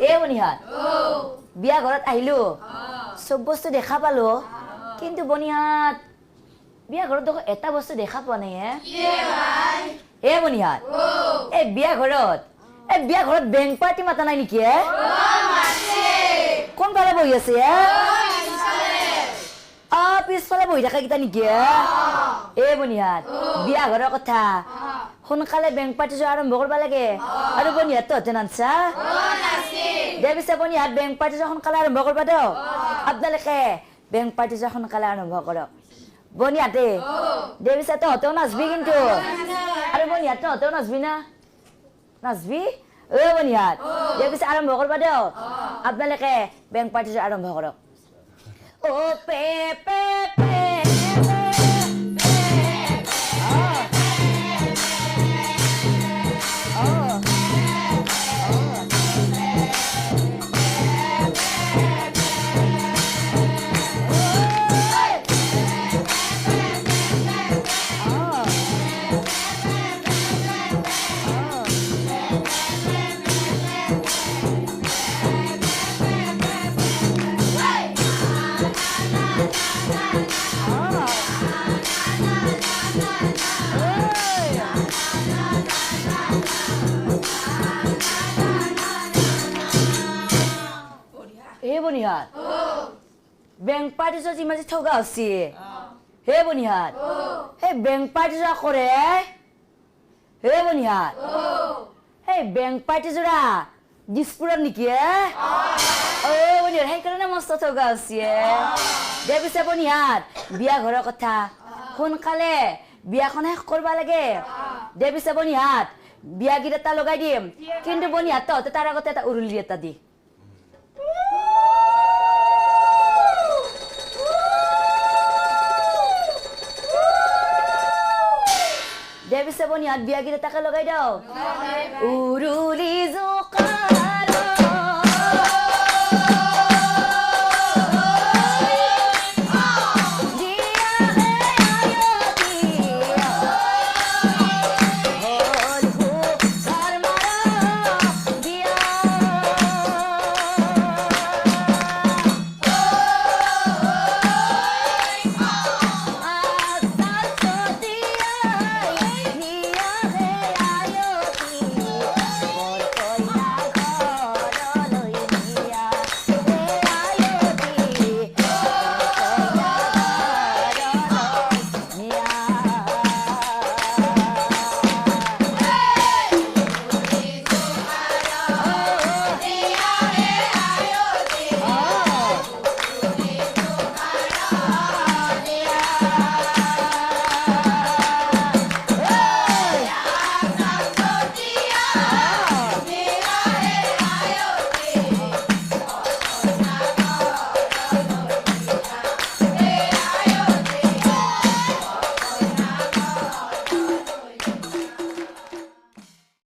এ বনিহাত বিয়া ঘৰত আহিলো চব বস্তু দেখা পালো কিন্তু বনিহাত বিয়া ঘৰত দেখো এটা বস্তু দেখা পোৱা নাই এ বনিহাত এই বিয়া ঘৰত বেংক পাৰ্টি মাতা নাই নেকি কোন ফালে বহি আছে পিছফালে বহি থকা কেইটা নেকি এ বনিহাত বিয়া ঘৰৰ কথা সোনকালে বেংক পাৰ্টি যোৱা আৰম্ভ কৰিব লাগে আৰু বনিহাত তহঁতে নানছা দে পিছে বনিহাত বেংক পাৰ্টি যোৱা সোনকালে আৰম্ভ কৰিব দিয়ক আপোনালোকে বেংক পাৰ্টি যোৱা সোনকালে আৰম্ভ কৰক বনিহাতে দে পিছে তহঁতেও নাচবি কিন্তু আৰু বনিহাত তহঁতেও নাচবি না নাচবি বনিহাত দে পিছে আৰম্ভ কৰিব দিয়ক আপোনালোকে বেংক পাৰ্টি যোৱা আৰম্ভ কৰক পে পে পে বনিহাত বেংক পাৰ্টি যোৱা যিমান ঠগা হৈছে হে বনিহাত সেই বেংক পাৰ্টি যোৱা কৰে হে বনিহাত সেই বেংক পাৰ্টি যোৰা দিছপুৰত নেকি বনিহাত সেইকাৰণে মস্ত ঠগা হৈছে দে পিছে বনিহাত বিয়া ঘৰৰ কথা সোনকালে বিয়াখন শেষ কৰিব লাগে দে পিছে বনিহাত বিয়া গীত এটা লগাই দিম কিন্তু বনিহাত তহঁতে তাৰ আগতে এটা উৰুলি এটা দি দেৱী বনিহাত বিয়া গীত এটাকে লগাই দাও উৰুলি